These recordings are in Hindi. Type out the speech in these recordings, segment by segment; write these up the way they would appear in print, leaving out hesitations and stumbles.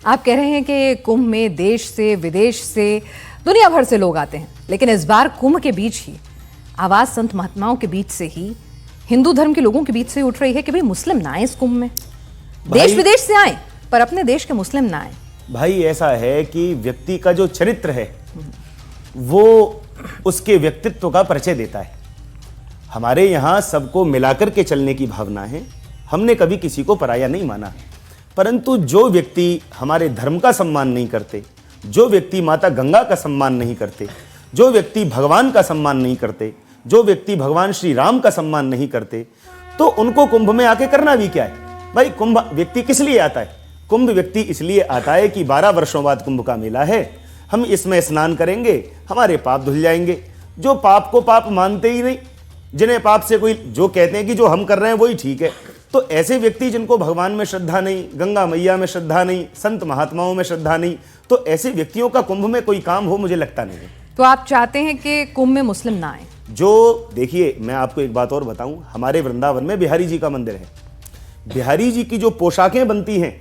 आप कह रहे हैं कि कुंभ में देश से, विदेश से, दुनिया भर से लोग आते हैं, लेकिन इस बार कुंभ के बीच ही आवाज संत महात्माओं के बीच से ही, हिंदू धर्म के लोगों के बीच से उठ रही है कि भाई मुस्लिम ना आए इस कुंभ में। देश विदेश से आए पर अपने देश के मुस्लिम ना आए। भाई ऐसा है कि व्यक्ति का जो चरित्र है वो उसके व्यक्तित्व का परिचय देता है। हमारे यहाँ सबको मिलाकर के चलने की भावना है, हमने कभी किसी को पराया नहीं माना। परंतु जो व्यक्ति हमारे धर्म का सम्मान नहीं करते, जो व्यक्ति माता गंगा का सम्मान नहीं करते, जो व्यक्ति भगवान का सम्मान नहीं करते, जो व्यक्ति भगवान श्री राम का सम्मान नहीं करते, तो उनको कुंभ में आके करना भी क्या है। भाई कुंभ व्यक्ति किस लिए आता है? कुंभ व्यक्ति इसलिए आता है कि 12 वर्षों बाद कुंभ का मेला है, हम इसमें स्नान करेंगे, हमारे पाप धुल जाएंगे। जो पाप को पाप मानते ही नहीं, जिन्हें पाप से कोई, जो कहते हैं कि जो हम कर रहे हैं वही ठीक है, तो ऐसे व्यक्ति जिनको भगवान में श्रद्धा नहीं, गंगा मैया में श्रद्धा नहीं, संत महात्माओं में श्रद्धा नहीं, तो ऐसे व्यक्तियों का कुंभ में कोई काम हो मुझे लगता नहीं है। तो आप चाहते हैं कि कुंभ में मुस्लिम ना आए? जो देखिए, मैं आपको एक बात और बताऊं, हमारे वृंदावन में बिहारी जी का मंदिर है। बिहारी जी की जो पोशाकें बनती हैं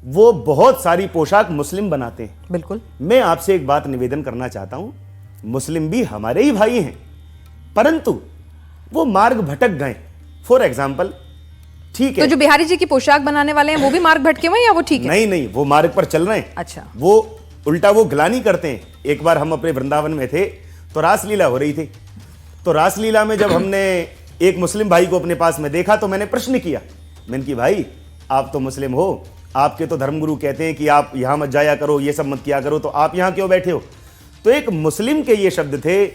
वो बहुत सारी पोशाक मुस्लिम बनाते हैं। बिल्कुल। मैं आपसे एक बात निवेदन करना चाहता हूं, मुस्लिम भी हमारे ही भाई हैं, परंतु वो मार्ग भटक गए। फॉर एग्जाम्पल, ठीक है, तो जो बिहारी जी की पोशाक बनाने वाले हैं वो भी मार्ग भटके हुए हैं या वो ठीक है? नहीं नहीं, वो मार्ग पर चल रहे हैं। अच्छा। वो उल्टा वो ग्लानी करते हैं। एक बार हम अपने वृंदावन में थे तो रासलीला हो रही थी, तो रासलीला में जब हमने एक मुस्लिम भाई को अपने पास में देखा तो मैंने प्रश्न किया, मैंने कि भाई आप तो मुस्लिम हो, आपके तो धर्मगुरु कहते हैं कि आप यहाँ मत जाया करो, ये सब मत किया करो, तो आप यहाँ क्यों बैठे हो? तो एक मुस्लिम के ये शब्द थे,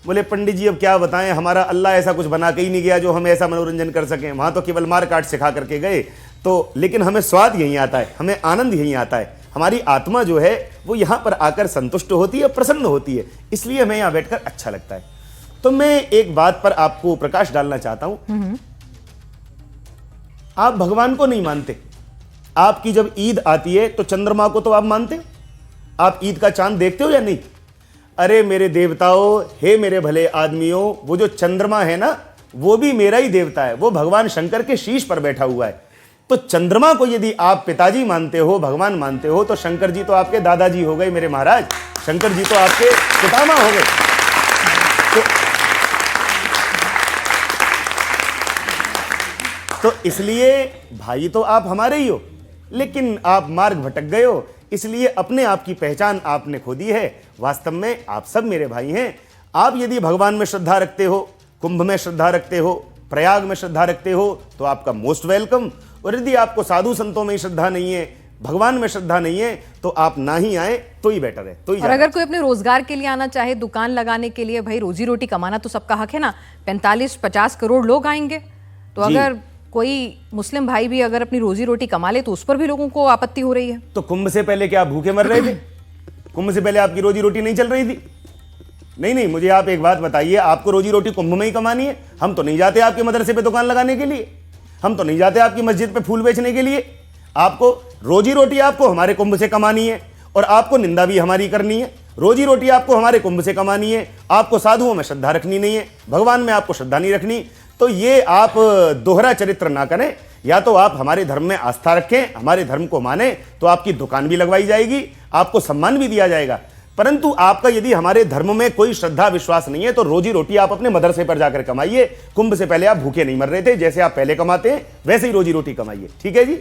बोले पंडित जी अब क्या बताएं, हमारा अल्लाह ऐसा कुछ बना के ही नहीं गया जो हम ऐसा मनोरंजन कर सकें, वहाँ तो केवल मार काट सिखा करके गए, तो लेकिन हमें स्वाद यहीं आता है, हमें आनंद यहीं आता है, हमारी आत्मा जो है वो यहाँ पर आकर संतुष्ट होती है, प्रसन्न होती है, इसलिए हमें यहाँ बैठकर अच्छा लगता है। तो मैं एक बात पर आपको प्रकाश डालना चाहता हूं, आप भगवान को नहीं मानते। आपकी जब ईद आती है तो चंद्रमा को तो आप मानते हो, आप ईद का चांद देखते हो या नहीं? अरे मेरे देवताओं, हे मेरे भले आदमियों, वो जो चंद्रमा है ना वो भी मेरा ही देवता है, वो भगवान शंकर के शीश पर बैठा हुआ है। तो चंद्रमा को यदि आप पिताजी मानते हो, भगवान मानते हो, तो शंकर जी तो आपके दादाजी हो गए मेरे महाराज, शंकर जी तो आपके पितामह हो गए। तो इसलिए भाई तो आप हमारे ही हो, लेकिन आप मार्ग भटक गए हो, इसलिए अपने आप की पहचान आपने खो दी है। वास्तव में आप सब मेरे भाई हैं। आप यदि भगवान में श्रद्धा रखते हो, कुंभ में श्रद्धा रखते हो, प्रयाग में श्रद्धा रखते हो, तो आपका मोस्ट वेलकम। और यदि आपको साधु संतों में श्रद्धा नहीं है, भगवान में श्रद्धा नहीं है, तो आप ना ही आए तो ही बेटर है। तो ही और अगर कोई अपने रोजगार के लिए आना चाहे, दुकान लगाने के लिए, भाई रोजी रोटी कमाना तो सबका हक है ना। 45-50 करोड़ लोग आएंगे, तो अगर कोई मुस्लिम भाई भी अगर अपनी रोजी रोटी कमा ले तो उस पर भी लोगों को आपत्ति हो रही है। तो कुंभ से पहले क्या आप भूखे मर रहे थे? कुंभ से पहले आपकी रोजी रोटी नहीं चल रही थी? नहीं नहीं, मुझे आप एक बात बताइए, आपको रोजी रोटी कुंभ में ही कमानी है? हम तो नहीं जाते आपके मदरसे पे दुकान लगाने के लिए, हम तो नहीं जाते आपकी मस्जिद पे फूल बेचने के लिए। आपको रोजी रोटी आपको हमारे कुंभ से कमानी है, और आपको निंदा भी हमारी करनी है। रोजी रोटी आपको हमारे कुंभ से कमानी है। आपको साधुओं में श्रद्धा रखनी नहीं है, भगवान में आपको श्रद्धा नहीं रखनी। तो ये आप दोहरा चरित्र ना करें। या तो आप हमारे धर्म में आस्था रखें, हमारे धर्म को माने, तो आपकी दुकान भी लगवाई जाएगी, आपको सम्मान भी दिया जाएगा। परंतु आपका यदि हमारे धर्म में कोई श्रद्धा विश्वास नहीं है, तो रोजी रोटी आप अपने मदरसे पर जाकर कमाइए। कुंभ से पहले आप भूखे नहीं मर रहे थे, जैसे आप पहले कमाते हैं वैसे ही रोजी रोटी कमाइए। ठीक है जी।